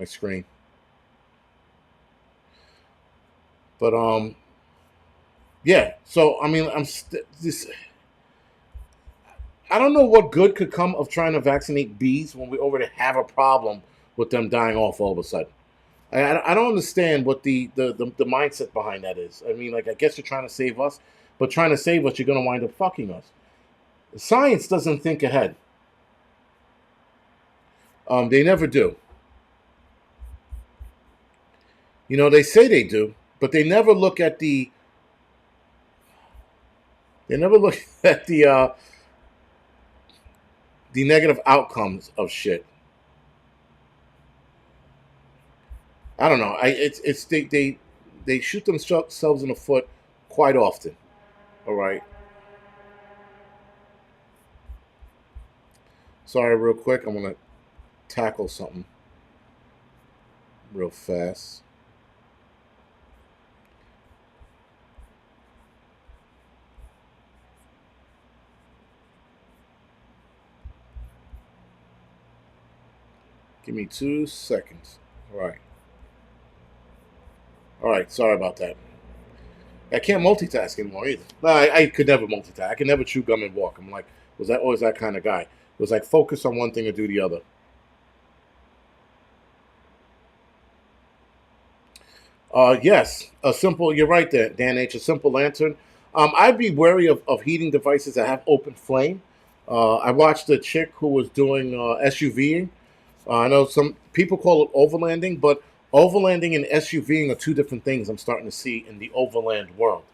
S1: screen. But yeah. So I mean, this. I don't know what good could come of trying to vaccinate bees when we already have a problem with them dying off all of a sudden. I don't understand what the mindset behind that is. I mean, like, I guess you're trying to save us, but trying to save us, you're going to wind up fucking us. Science doesn't think ahead. They never do. They say they do, but they never look at the. They never look at the negative outcomes of shit. I don't know. It's they shoot themselves in the foot quite often. All right. Sorry, real quick. I'm gonna tackle something real fast. Give me 2 seconds. All right. All right. Sorry about that. I can't multitask anymore either. No, I could never multitask. I can never chew gum and walk. I'm like, Was that always that kind of guy? It was like focus on one thing and do the other. Yes, a simple. You're right there, Dan H. A simple lantern. I'd be wary of heating devices that have open flame. I watched a chick who was doing SUVing. I know some people call it overlanding, but overlanding and SUVing are two different things. I'm starting to see in the overland world.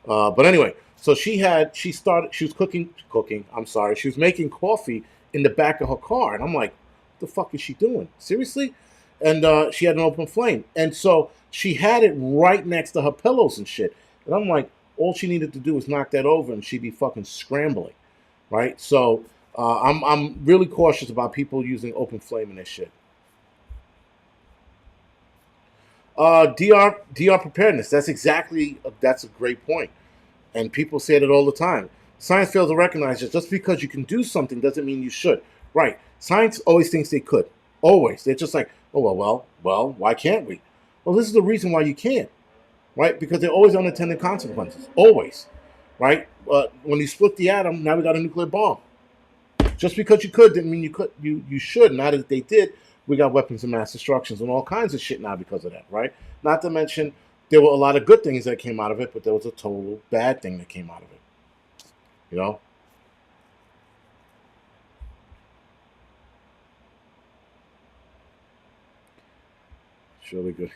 S1: But anyway, so she was cooking. I'm sorry, she was making coffee in the back of her car, and I'm like, what the fuck is she doing? Seriously? And she had an open flame, and so she had it right next to her pillows and shit. And I'm like, all she needed to do was knock that over, and she'd be fucking scrambling, right? So I'm really cautious about people using open flame in this shit. DR preparedness. That's a great point, and people say it all the time. Science fails to recognize that just because you can do something doesn't mean you should. Right? Science always thinks they could. Always. They're just like, oh well. Why can't we? Well, this is the reason why you can't. Right? Because there are always unintended consequences. Always. Right? When you split the atom, now we got a nuclear bomb. Just because you could didn't mean you could. You should. Now that they did, we got weapons of mass destructions and all kinds of shit now because of that. Right? Not to mention there were a lot of good things that came out of it, but there was a total bad thing that came out of it. You know. It's really good.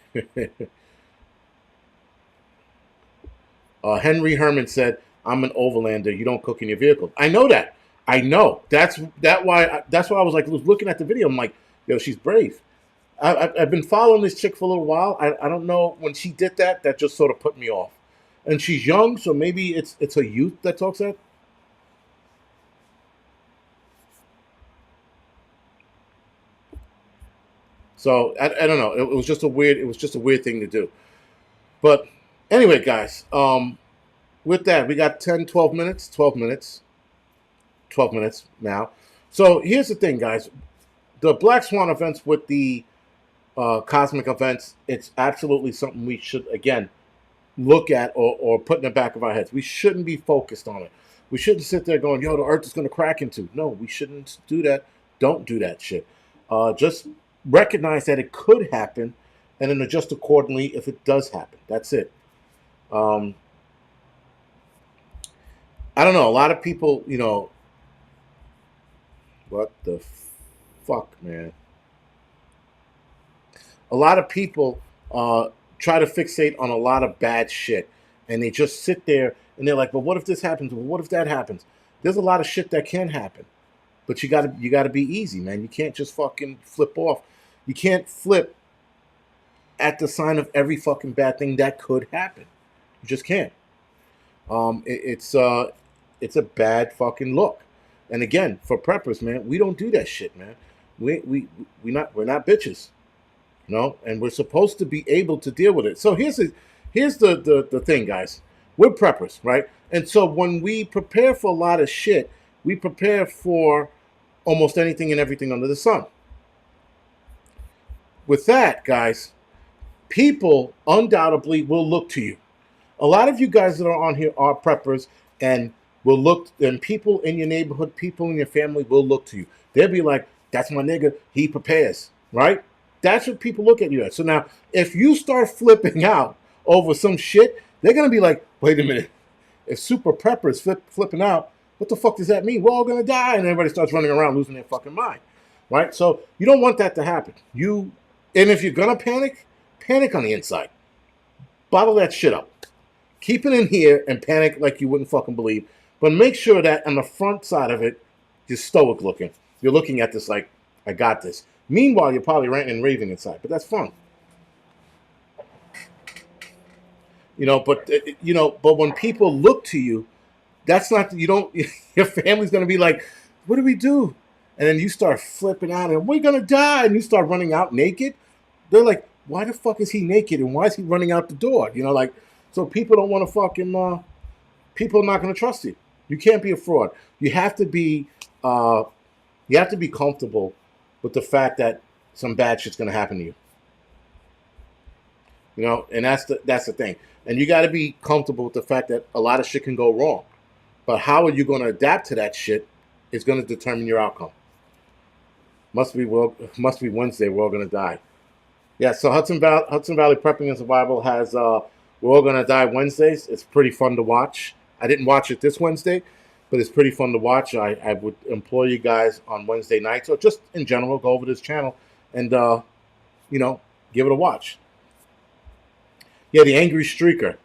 S1: Henry Herman said, "I'm an overlander. You don't cook in your vehicle." I know that. I know. That's why I was like looking at the video. I'm like, yo, she's brave. I've been following this chick for a little while. I don't know when she did that. That just sort of put me off. And she's young, so maybe it's her youth that talks that. So I don't know. It was just a weird thing to do. But anyway, guys. With that, we got 10, 12 minutes. 12 minutes now. So here's the thing, guys. The Black Swan events with the cosmic events, it's absolutely something we should, again, look at or put in the back of our heads. We shouldn't be focused on it. We shouldn't sit there going, yo, the earth is going to crack into. No, we shouldn't do that. Don't do that shit. Just recognize that it could happen and then adjust accordingly if it does happen. That's it. Um, I don't know. A lot of people, what the fuck, man? A lot of people try to fixate on a lot of bad shit, and they just sit there and they're like, "Well, what if this happens? Well, what if that happens?" There's a lot of shit that can happen, but you gotta be easy, man. You can't just fucking flip off. You can't flip at the sign of every fucking bad thing that could happen. You just can't. It's a bad fucking look. And again, for preppers, man, we don't do that shit, man. We're not bitches. And we're supposed to be able to deal with it. So here's the thing, guys. We're preppers, right? And so when we prepare for a lot of shit, we prepare for almost anything and everything under the sun. With that, guys, people undoubtedly will look to you. A lot of you guys that are on here are preppers and and people in your neighborhood, people in your family will look to you. They'll be like, that's my nigga, he prepares, right? That's what people look at you at. So now, if you start flipping out over some shit, they're going to be like, wait a minute. If super prepper is flipping out, what the fuck does that mean? We're all going to die. And everybody starts running around losing their fucking mind, right? So you don't want that to happen. And if you're going to panic on the inside. Bottle that shit up. Keep it in here and panic like you wouldn't fucking believe. But make sure that on the front side of it, you're stoic looking. You're looking at this like, I got this. Meanwhile, you're probably ranting and raving inside, but that's fun. But when people look to you, that's not, you don't, your family's going to be like, what do we do? And then you start flipping out and we're going to die. And you start running out naked. They're like, why the fuck is he naked? And why is he running out the door? So people don't want to people are not going to trust you. You can't be a fraud. Uh, you have to be comfortable with the fact that some bad shit's going to happen to you. And that's the thing. And you got to be comfortable with the fact that a lot of shit can go wrong. But how are you going to adapt to that shit? is going to determine your outcome. Must be Wednesday. We're all going to die. Yeah. So Hudson Valley Prepping and Survival has We're All Gonna Die Wednesdays. It's pretty fun to watch. I didn't watch it this Wednesday, but it's pretty fun to watch. I would implore you guys on Wednesday nights or just in general go over this channel and you know give it a watch. Yeah, the angry streaker.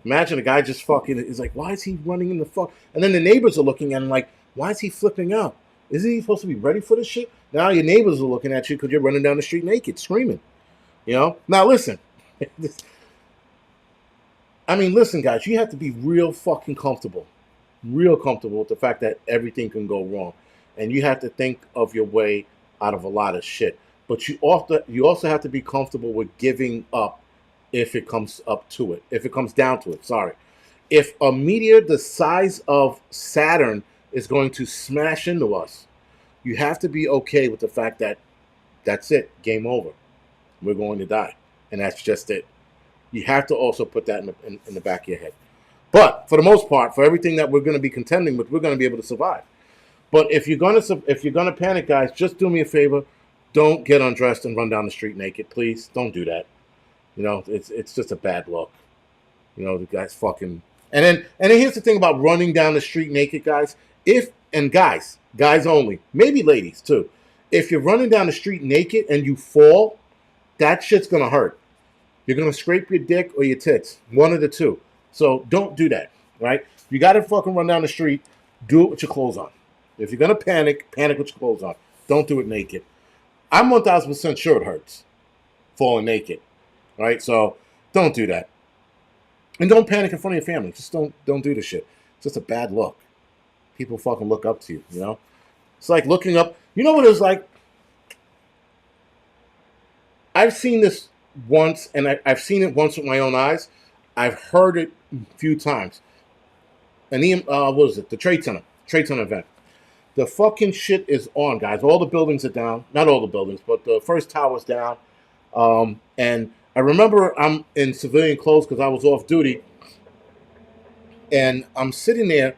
S1: Imagine a guy just fucking is like, why is he running in the fuck? And then the neighbors are looking at him like, why is he flipping out? Isn't he supposed to be ready for this shit? Now your neighbors are looking at you because you're running down the street naked, screaming. You know? Now listen. I mean, listen, guys, you have to be real fucking comfortable. Real comfortable with the fact that everything can go wrong. And you have to think of your way out of a lot of shit. But you also have to be comfortable with giving up if it comes up to it. If it comes down to it, sorry. If a meteor the size of Saturn is going to smash into us, you have to be okay with the fact that that's it, game over. We're going to die. And that's just it. You have to also put that in the back of your head. But for the most part, for everything that we're going to be contending with, we're going to be able to survive. But if you're gonna panic, guys, just do me a favor. Don't get undressed and run down the street naked, please. Don't do that. You know, it's just a bad look. You know, the guy's fucking. And then here's the thing about running down the street naked, guys. Guys only, maybe ladies too. If you're running down the street naked and you fall, that shit's gonna hurt. You're gonna scrape your dick or your tits, one of the two. So don't do that, right? You gotta fucking run down the street. Do it with your clothes on. If you're gonna panic with your clothes on. Don't do it naked. I'm 1,000% sure it hurts falling naked, right? So don't do that, and don't panic in front of your family. Just don't do the shit. It's just a bad look. People fucking look up to you, you know? It's like looking up. You know what it was like? I've seen this once, and I've seen it once with my own eyes. I've heard it a few times. And what was it? The Trade Center event. The fucking shit is on, guys. All the buildings are down. Not all the buildings, but the first tower's down. And I remember I'm in civilian clothes because I was off duty. And I'm sitting there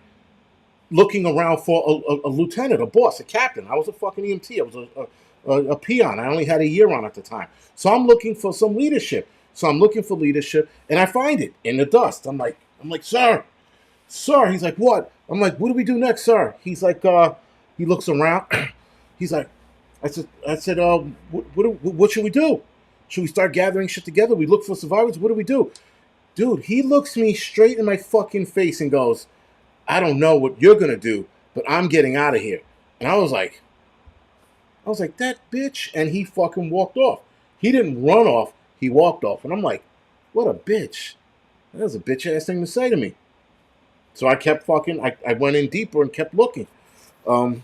S1: looking around for a lieutenant, a boss, a captain. I was a fucking EMT. I was a peon. I only had a year on at the time. So I'm looking for some leadership. And I find it in the dust. I'm like, sir. He's like, what? I'm like, what do we do next, sir? He's like, he looks around. He's like, I said, what should we do? Should we start gathering shit together? We look for survivors. What do we do? Dude, he looks me straight in my fucking face and goes, I don't know what you're going to do, but I'm getting out of here. And I was like, that bitch. And he fucking walked off. He didn't run off. He walked off. And I'm like, what a bitch. That was a bitch ass thing to say to me. So I kept I went in deeper and kept looking. And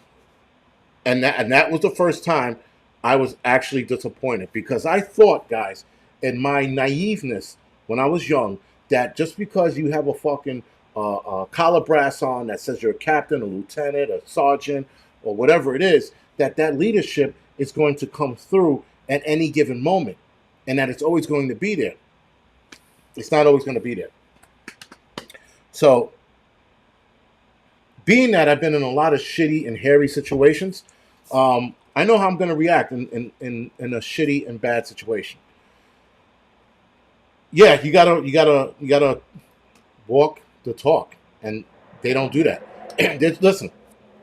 S1: that was the first time I was actually disappointed. Because I thought, guys, in my naiveness when I was young, that just because you have a fucking collar brass on that says you're a captain, a lieutenant, a sergeant, or whatever it is, that leadership is going to come through at any given moment. And that it's always going to be there. It's not always going to be there. So, being that I've been in a lot of shitty and hairy situations, I know how I'm going to react in a shitty and bad situation. Yeah, you gotta walk the talk, and they don't do that. Listen,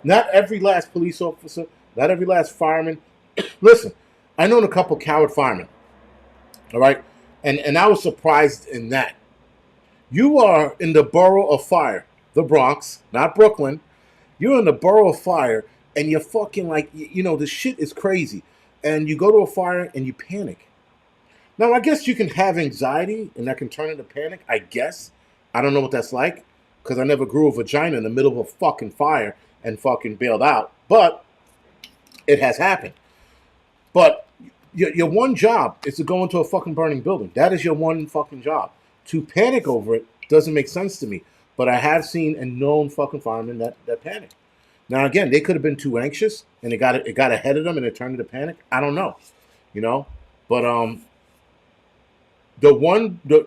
S1: not every last police officer, not every last fireman. Listen, I known a couple coward firemen. All right, and I was surprised in that. You are in the borough of fire, the Bronx, not Brooklyn. You're in the borough of fire, and you're fucking like, the shit is crazy. And you go to a fire and you panic. Now, I guess you can have anxiety and that can turn into panic, I guess. I don't know what that's like because I never grew a vagina in the middle of a fucking fire and fucking bailed out. But it has happened. But your one job is to go into a fucking burning building. That is your one fucking job. To panic over it doesn't make sense to me. But I have seen and known fucking firemen that panic. Now, again, they could have been too anxious and it got ahead of them and it turned into panic. I don't know. But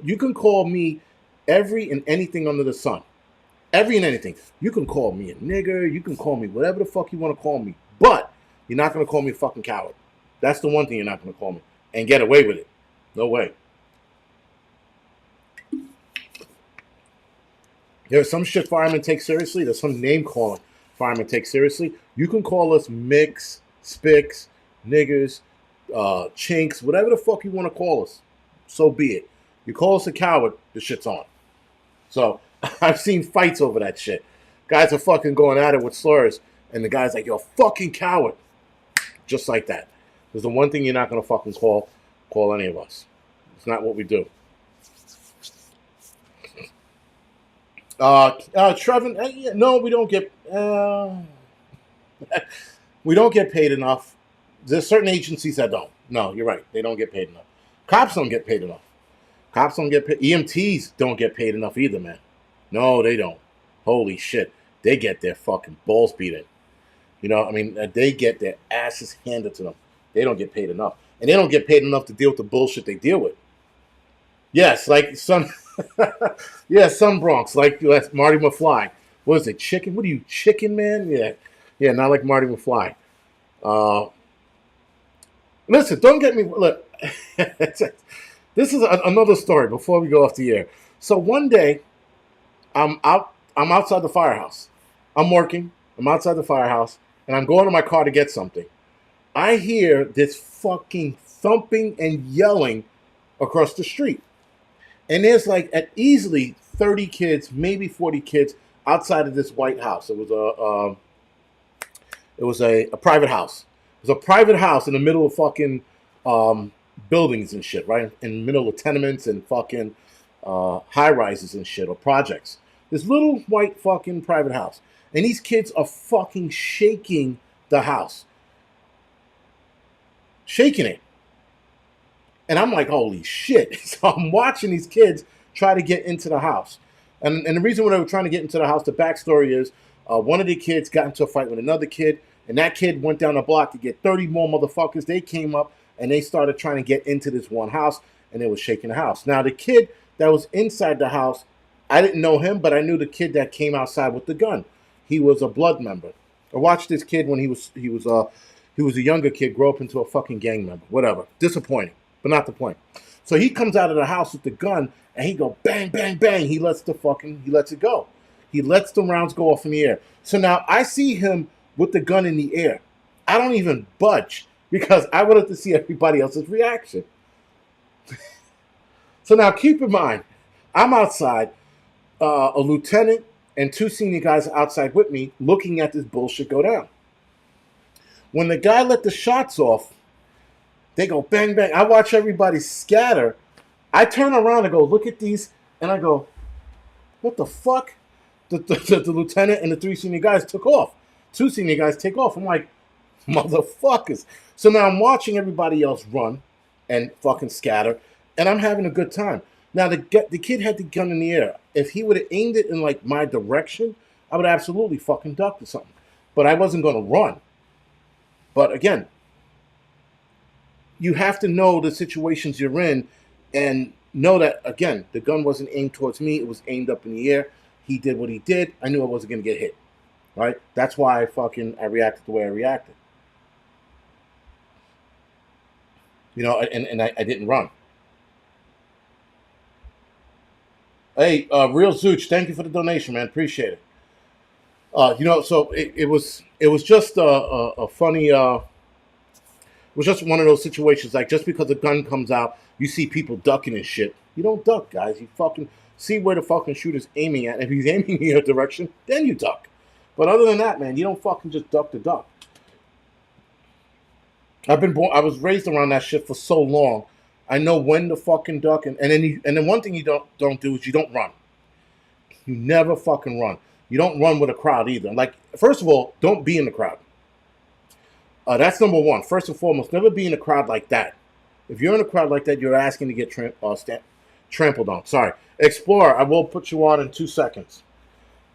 S1: you can call me every and anything under the sun. Every and anything. You can call me a nigger. You can call me whatever the fuck you want to call me. But you're not going to call me a fucking coward. That's the one thing you're not going to call me. And get away with it. No way. There's some shit firemen take seriously. There's some name calling firemen take seriously. You can call us mix, spicks, niggers, chinks, whatever the fuck you want to call us. So be it. You call us a coward, the shit's on. So I've seen fights over that shit. Guys are fucking going at it with slurs, and the guy's like, "You're a fucking coward," just like that. There's the one thing you're not gonna fucking call any of us. It's not what we do. Trevin, yeah, no, we don't get we don't get paid enough. There's certain agencies that don't. No, you're right. They don't get paid enough. Cops don't get paid enough. Cops don't get paid. EMTs don't get paid enough either, man. No, they don't. Holy shit. They get their fucking balls beaten. You know, I mean, they get their asses handed to them. They don't get paid enough. And they don't get paid enough to deal with the bullshit they deal with. Yes, like some, yeah, some Bronx, like Marty McFly. What is it, chicken? What are you, chicken, man? Yeah, yeah, not like Marty McFly. Uh, Listen, don't get me, look, this is another story before we go off the air. So one day, I'm outside the firehouse. I'm working. I'm outside the firehouse, and I'm going to my car to get something. I hear this fucking thumping and yelling across the street, and there's like at easily 30 kids, maybe 40 kids outside of this white house. It was a private house. It was a private house in the middle of fucking um, buildings and shit, right? In the middle of tenements and fucking high rises and shit or projects. This little white fucking private house. And these kids are fucking shaking the house. Shaking it. And I'm like, holy shit. So I'm watching these kids try to get into the house. And the reason why they were trying to get into the house, the backstory is one of the kids got into a fight with another kid. And that kid went down the block to get 30 more motherfuckers. They came up and they started trying to get into this one house. And they was shaking the house. Now, the kid that was inside the house, I didn't know him, but I knew the kid that came outside with the gun. He was a blood member. I watched this kid when he was a younger kid grow up into a fucking gang member. Whatever. Disappointing, but not the point. So he comes out of the house with the gun and he go bang, bang, bang. He lets it go. He lets the rounds go off in the air. So now I see him with the gun in the air. I don't even budge because I wanted to see everybody else's reaction. So now keep in mind, I'm outside, a lieutenant and two senior guys outside with me looking at this bullshit go down. When the guy let the shots off, they go bang, bang. I watch everybody scatter. I turn around and go, look at these. And I go, what the fuck? The lieutenant and the three senior guys took off. Two senior guys take off. I'm like, motherfuckers. So now I'm watching everybody else run and fucking scatter. And I'm having a good time. Now, the kid had the gun in the air. If he would have aimed it in, like, my direction, I would absolutely fucking duck or something. But I wasn't going to run. But again, you have to know the situations you're in and know that, again, the gun wasn't aimed towards me. It was aimed up in the air. He did what he did. I knew I wasn't going to get hit. Right? That's why I reacted the way I reacted. You know, and I didn't run. Hey, Real Zooch, thank you for the donation, man. Appreciate it. So it was just a funny. It was just one of those situations. Like just because a gun comes out, you see people ducking and shit. You don't duck, guys. You fucking see where the fucking shooter's aiming at. If he's aiming in your direction, then you duck. But other than that, man, you don't fucking just duck to duck. I was raised around that shit for so long. I know when to fucking duck, and then one thing you don't do is you don't run. You never fucking run. You don't run with a crowd either. Like, first of all, don't be in the crowd. That's number one. First and foremost, never be in a crowd like that. If you're in a crowd like that, you're asking to get trampled on. Sorry. Explorer, I will put you on in 2 seconds.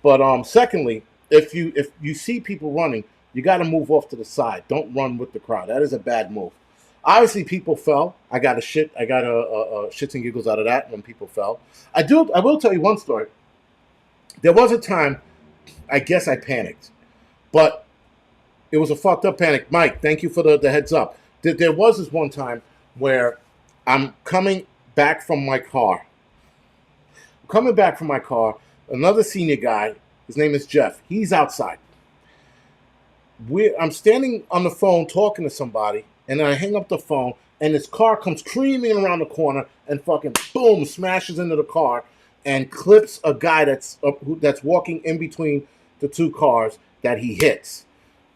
S1: But secondly, if you see people running, you got to move off to the side. Don't run with the crowd. That is a bad move. Obviously, people fell. I got a shits and giggles out of that when people fell. I will tell you one story. There was a time, I guess I panicked, but it was a fucked up panic. Mike, thank you for the heads up. There was this one time where I'm coming back from my car. Coming back from my car, another senior guy, his name is Jeff. He's outside. I'm standing on the phone talking to somebody, and then I hang up the phone, and this car comes creaming around the corner and fucking boom smashes into the car and clips a guy that's walking in between the two cars that he hits.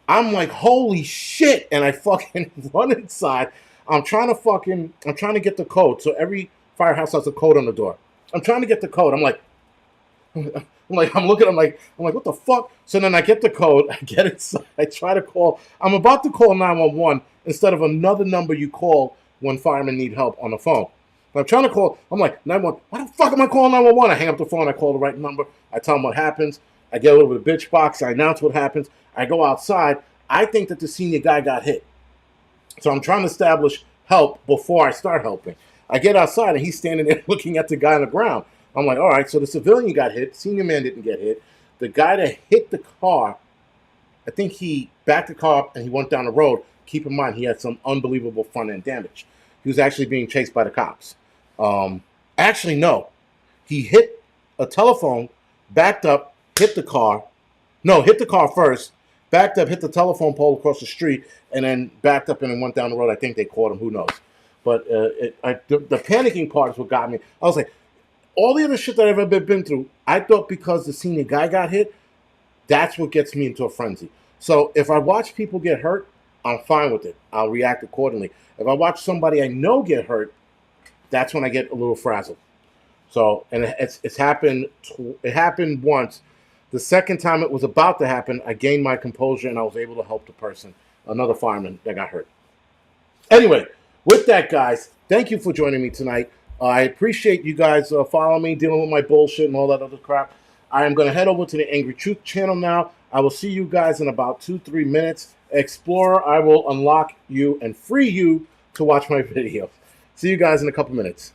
S1: I'm like, holy shit, and I fucking run inside. I'm trying to get the code. So every firehouse has a code on the door. I'm trying to get the code. I'm like, what the fuck? So then I get the code, I get inside, I try to call. I'm about to call 911 instead of another number you call when firemen need help on the phone. But I'm trying to call, I'm like, 911, why the fuck am I calling 911? I hang up the phone, I call the right number, I tell them what happens, I get over the bitch box, I announce what happens, I go outside. I think that the senior guy got hit. So I'm trying to establish help before I start helping. I get outside and he's standing there looking at the guy on the ground. I'm like, all right, so the civilian got hit. Senior man didn't get hit. The guy that hit the car, I think he backed the car up and he went down the road. Keep in mind, he had some unbelievable front end damage. He was actually being chased by the cops. Actually, no. He hit a telephone, backed up, hit the car. No, hit the car first, backed up, hit the telephone pole across the street, and then backed up and then went down the road. I think they caught him. Who knows? But the panicking part is what got me. I was like, all the other shit that I've ever been through, I thought because the senior guy got hit, that's what gets me into a frenzy. So if I watch people get hurt, I'm fine with it. I'll react accordingly. If I watch somebody I know get hurt, that's when I get a little frazzled. So, and it's happened. It happened once. The second time it was about to happen, I gained my composure and I was able to help the person, another fireman that got hurt. Anyway, with that, guys, thank you for joining me tonight. I appreciate you guys following me, dealing with my bullshit and all that other crap. I am going to head over to the Angry Truth channel now. I will see you guys in about 2-3 minutes. Explorer, I will unlock you and free you to watch my video. See you guys in a couple minutes.